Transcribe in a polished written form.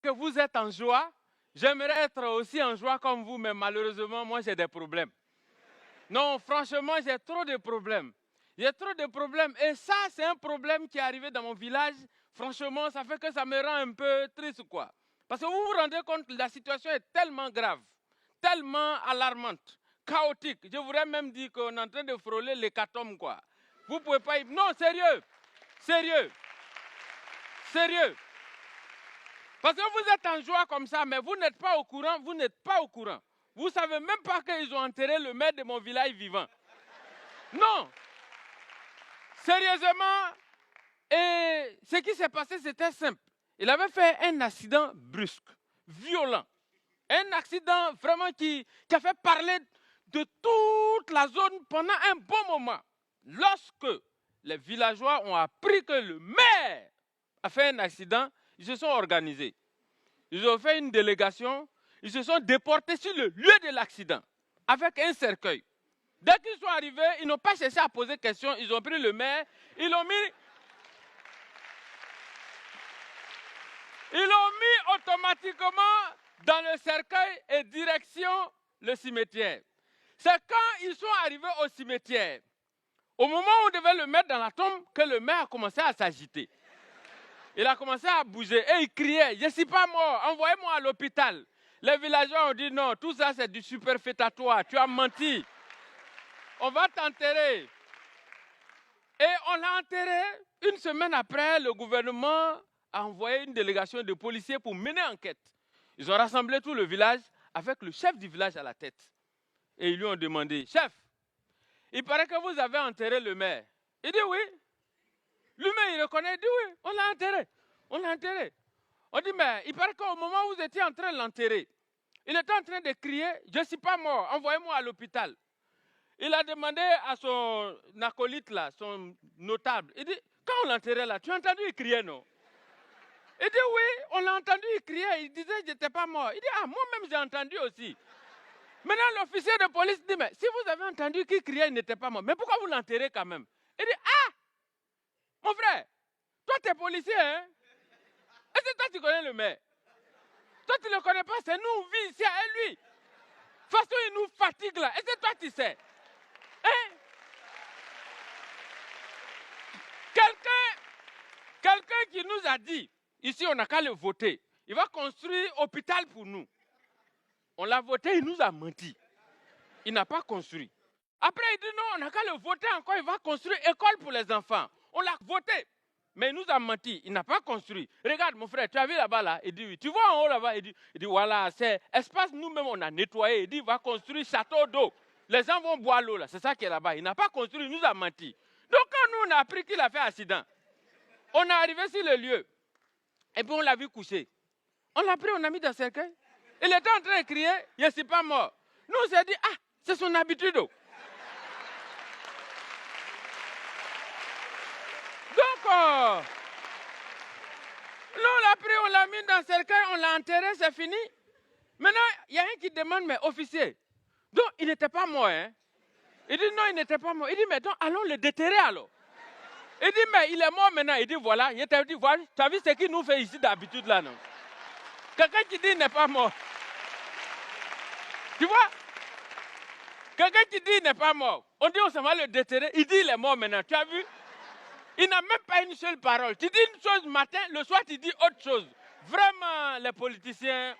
que vous êtes en joie. J'aimerais être aussi en joie comme vous, mais malheureusement, moi, j'ai des problèmes. Non, franchement, j'ai trop de problèmes. J'ai trop de problèmes. Et ça, c'est un problème qui est arrivé dans mon village. Franchement, ça fait que ça me rend un peu triste, quoi. Parce que vous vous rendez compte, la situation est tellement grave, tellement alarmante, chaotique. Je voudrais même dire qu'on est en train de frôler l'hécatombe, quoi. Vous pouvez pas y... Non, sérieux. Sérieux. Sérieux. Parce que vous êtes en joie comme ça, mais vous n'êtes pas au courant, vous n'êtes pas au courant. Vous ne savez même pas qu'ils ont enterré le maire de mon village vivant. Non. Sérieusement. Et ce qui s'est passé, c'était simple. Il avait fait un accident brusque, violent. Un accident vraiment qui a fait parler de toute la zone pendant un bon moment. Lorsque les villageois ont appris que le maire a fait un accident, ils se sont organisés. Ils ont fait une délégation, ils se sont déportés sur le lieu de l'accident avec un cercueil. Dès qu'ils sont arrivés, ils n'ont pas cherché à poser question, ils ont pris le maire, ils l'ont mis automatiquement dans le cercueil et direction le cimetière. C'est quand ils sont arrivés au cimetière, au moment où on devait le mettre dans la tombe, que le maire a commencé à s'agiter. Il a commencé à bouger et il criait, je ne suis pas mort, envoyez-moi à l'hôpital. Les villageois ont dit non, tout ça c'est du superfétatoire, tu as menti. On va t'enterrer. Et on l'a enterré. Une semaine après, le gouvernement a envoyé une délégation de policiers pour mener enquête. Ils ont rassemblé tout le village avec le chef du village à la tête. Et ils lui ont demandé, chef, il paraît que vous avez enterré le maire. Il dit oui. Lui-même, il reconnaît, il dit oui, on l'a enterré. On l'a enterré. On dit, mais il paraît qu'au moment où vous étiez en train de l'enterrer, il était en train de crier, je ne suis pas mort, envoyez-moi à l'hôpital. Il a demandé à son acolyte là, son notable, il dit, quand on l'enterrait là, tu as entendu il crier, non? Il dit oui, on l'a entendu il crier, il disait, je n'étais pas mort. Il dit, ah, moi-même j'ai entendu aussi. Maintenant, l'officier de police dit, mais si vous avez entendu qu'il criait, il n'était pas mort, mais pourquoi vous l'enterrez quand même? Il dit, ah, mon frère, toi tu es policier, hein? Est-ce que toi tu connais le maire? Toi tu ne le connais pas, c'est nous, on vit ici à lui. De toute façon, il nous fatigue là. Est-ce que toi tu sais? Hein? Quelqu'un qui nous a dit, ici on n'a qu'à le voter, il va construire hôpital pour nous. On l'a voté, il nous a menti. Il n'a pas construit. Après il dit non, on n'a qu'à le voter encore, il va construire école pour les enfants. On l'a voté. Mais il nous a menti, il n'a pas construit. Regarde mon frère, tu as vu là-bas là? Il dit oui. Tu vois en haut là-bas? Il dit voilà, c'est espace nous-mêmes on a nettoyé. Il dit il va construire château d'eau. Les gens vont boire l'eau là, c'est ça qui est là-bas. Il n'a pas construit, il nous a menti. Donc quand nous on a appris qu'il a fait accident, on est arrivé sur le lieu. Et puis on l'a vu coucher. On l'a pris, on a mis dans le cercueil. Il était en train de crier, je ne suis pas mort. Nous on s'est dit, ah, c'est son habitude. Donc, nous on l'a pris, on l'a mis dans le cercueil, on l'a enterré, c'est fini. Maintenant, il y a un qui demande, mais officier, donc il n'était pas mort, hein? Il dit non, il n'était pas mort. Il dit, mais donc allons le déterrer alors. Il dit, mais il est mort maintenant. Il dit, voilà, il t'a dit, voilà, tu as vu ce qu'il nous fait ici d'habitude là, non? Quelqu'un qui dit il n'est pas mort. Tu vois? Quelqu'un qui dit il n'est pas mort. On dit on s'en va le déterrer. Il dit il est mort maintenant. Tu as vu? Il n'a même pas une seule parole. Tu dis une chose le matin, le soir tu dis autre chose. Vraiment, les politiciens...